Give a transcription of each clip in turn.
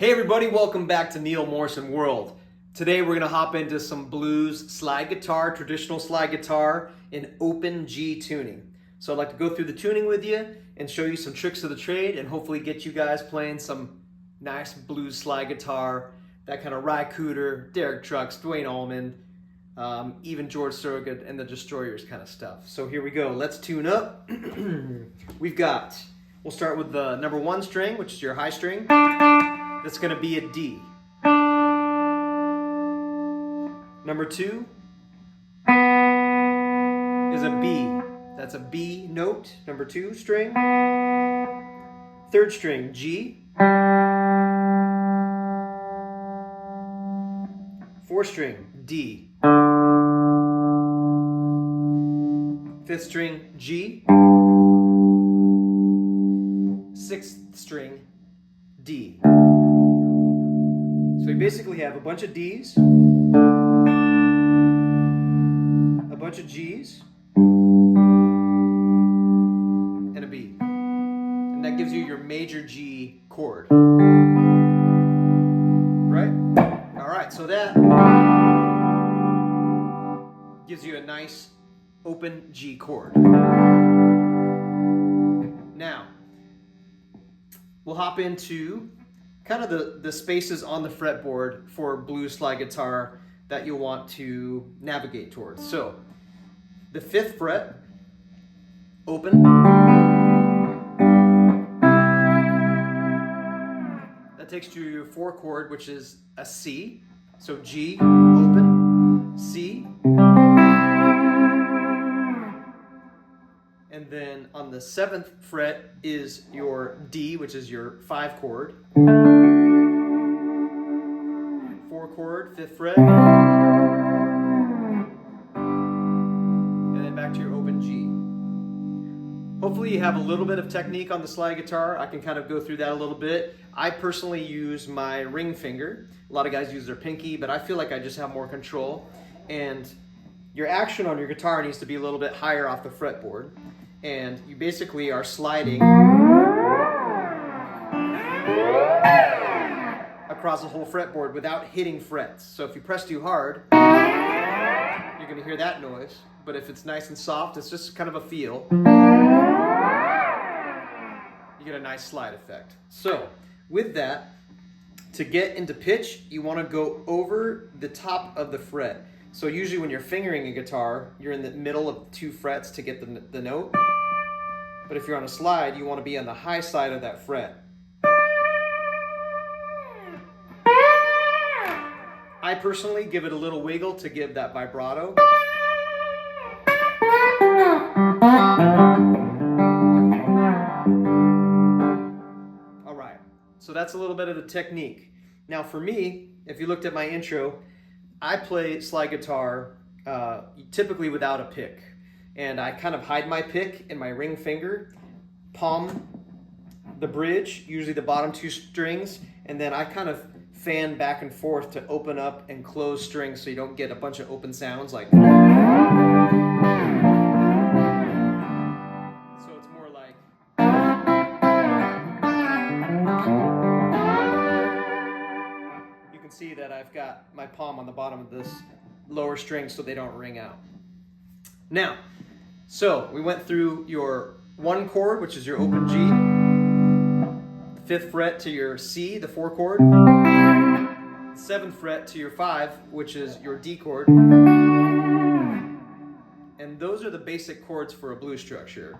Hey everybody, welcome back to Neil Morrison World. Today we're going to hop into some blues slide guitar, traditional slide guitar in open G tuning. So I'd like to go through the tuning with you and show you some tricks of the trade and hopefully get you guys playing some nice blues slide guitar, that kind of Cooder, Derek Trucks, Duane Allman, even George Thorogood and the Destroyers kind of stuff. So here we go, let's tune up. We'll start with the number 1 string, which is your high string. That's going to be a D. Number 2 is a B. That's a B note, number 2 string. 3rd string, G. 4th string, D. 5th string, G. 6th string, D. So we basically have a bunch of Ds, a bunch of Gs, and a B. And that gives you your major G chord. Right? Alright, so that gives you a nice open G chord. Now, we'll hop into kind of the spaces on the fretboard for blues slide guitar that you'll want to navigate towards. So, the 5th fret, open. That takes you to your 4 chord, which is a C. So G, open, C. And then on the 7th fret is your D, which is your 5 chord. 4 chord, 5th fret. And then back to your open G. Hopefully you have a little bit of technique on the slide guitar. I can kind of go through that a little bit. I personally use my ring finger. A lot of guys use their pinky, but I feel like I just have more control. And your action on your guitar needs to be a little bit higher off the fretboard. And you basically are sliding across the whole fretboard without hitting frets. So if you press too hard, you're going to hear that noise. But if it's nice and soft, it's just kind of a feel. You get a nice slide effect. So with that, to get into pitch, you want to go over the top of the fret. So usually when you're fingering a guitar, you're in the middle of 2 frets to get the note. But if you're on a slide, you want to be on the high side of that fret. I personally give it a little wiggle to give that vibrato. All right, so that's a little bit of the technique. Now for me, if you looked at my intro, I play slide guitar typically without a pick. And I kind of hide my pick in my ring finger, palm the bridge, usually the bottom 2 strings, and then I kind of fan back and forth to open up and close strings so you don't get a bunch of open sounds like. So it's more like. You can see that I've got my palm on the bottom of this lower string so they don't ring out. Now, so we went through your 1 chord, which is your open G, 5th fret to your C, the 4 chord, 7th fret to your 5, which is your D chord, and those are the basic chords for a blues structure.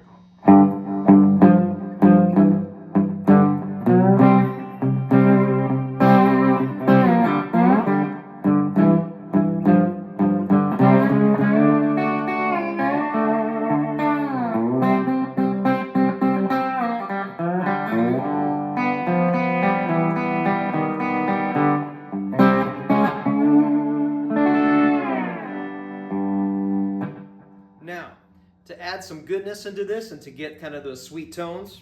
Now, to add some goodness into this and to get kind of those sweet tones,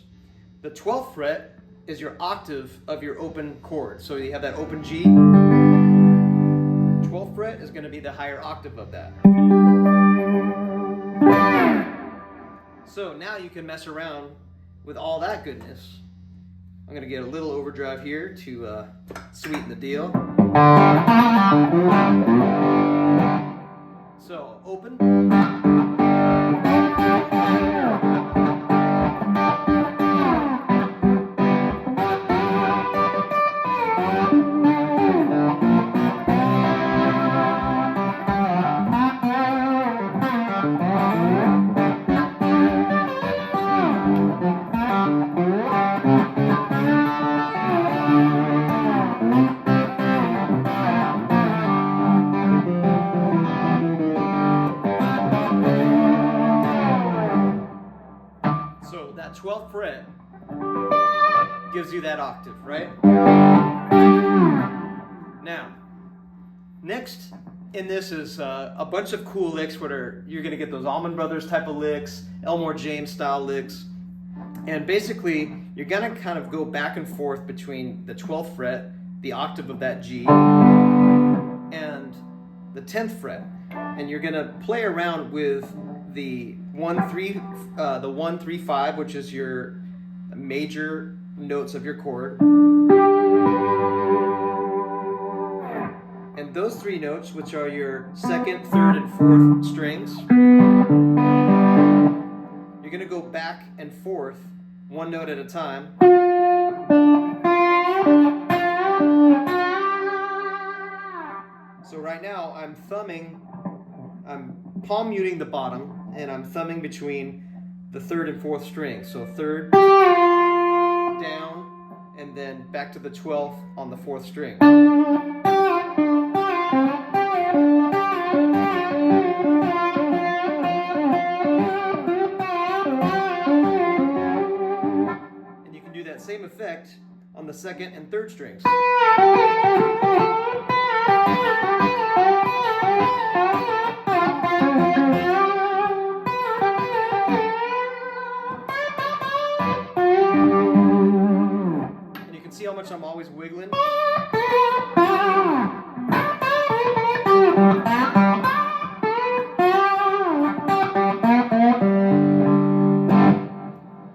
the 12th fret is your octave of your open chord. So you have that open G. 12th fret is going to be the higher octave of that. So now you can mess around with all that goodness I'm going to get a little overdrive here to sweeten the deal. So, open. So that 12th fret gives you that octave, right? Now, next in this is a bunch of cool licks where you're going to get those Allman Brothers type of licks, Elmore James style licks. And basically, you're going to kind of go back and forth between the 12th fret, the octave of that G, and the 10th fret. And you're going to play around with the 1-3-5, which is your major notes of your chord. And those three notes, which are your second, third, and fourth strings, you're going to go back and forth, one note at a time. So right now, I'm palm muting the bottom, and I'm thumbing between the third and fourth string. So third, down, and then back to the 12th on the fourth string. And you can do that same effect on the second and third strings. See how much I'm always wiggling?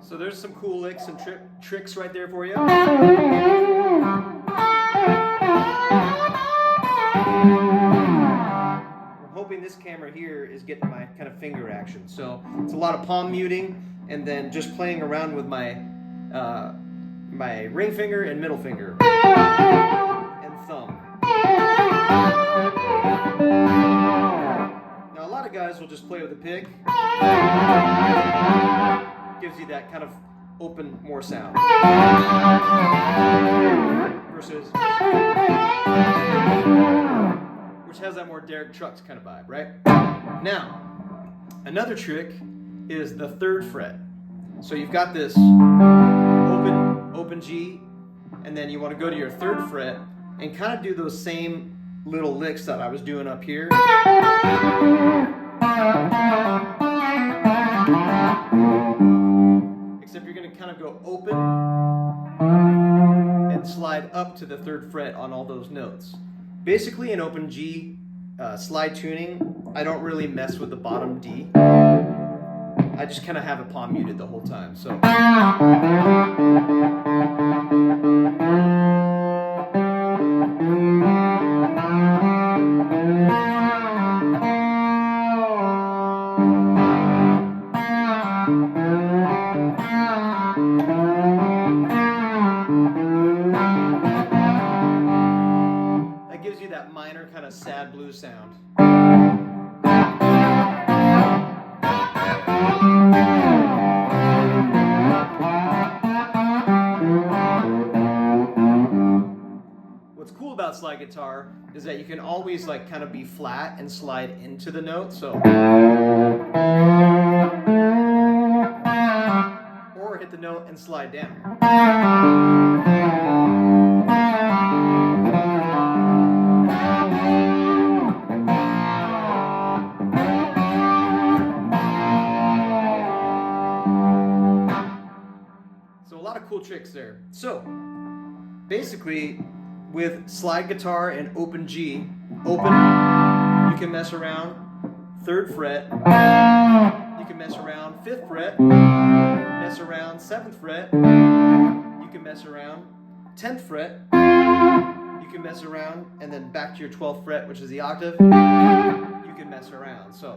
So there's some cool licks and tricks right there for you. I'm hoping this camera here is getting my kind of finger action. So it's a lot of palm muting and then just playing around with my ring finger and middle finger and thumb. Now a lot of guys will just play with a pick. Gives you that kind of open more sound. Versus which has that more Derek Trucks kind of vibe, right? Now, another trick is the third fret. So you've got this open G, and then you want to go to your third fret and kind of do those same little licks that I was doing up here. Except you're going to kind of go open and slide up to the third fret on all those notes. Basically, in open G slide tuning, I don't really mess with the bottom D. I just kind of have it palm muted the whole time. So. That gives you that minor kind of sad blues sound. What's cool about slide guitar is that you can always like kind of be flat and slide into the note, so or hit the note and slide down. So a lot of cool tricks there. So basically, with slide guitar and open G, open, you can mess around 3rd fret, you can mess around 5th fret, mess around 7th fret, you can mess around. 10th fret, you can mess around, and then back to your 12th fret, which is the octave, you can mess around. So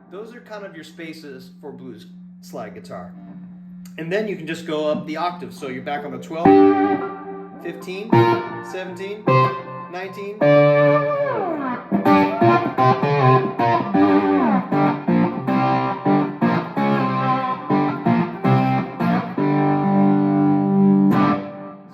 those are kind of your spaces for blues slide guitar. And then you can just go up the octave. So you're back on the 12, 15, 17, 19.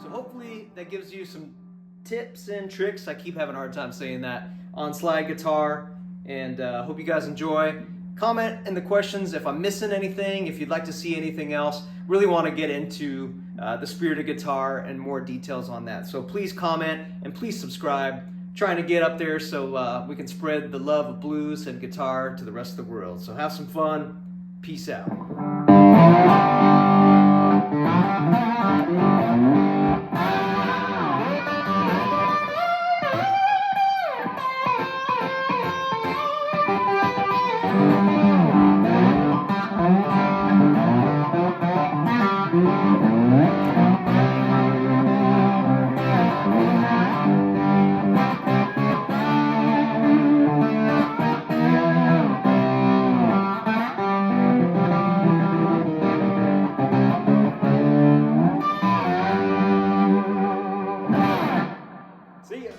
So hopefully that gives you some tips and tricks. I keep having a hard time saying that on slide guitar. And hope you guys enjoy. Comment in the questions if I'm missing anything, if you'd like to see anything else. Really want to get into the spirit of guitar and more details on that. So please comment and please subscribe. Trying to get up there so we can spread the love of blues and guitar to the rest of the world. So have some fun. Peace out. See ya.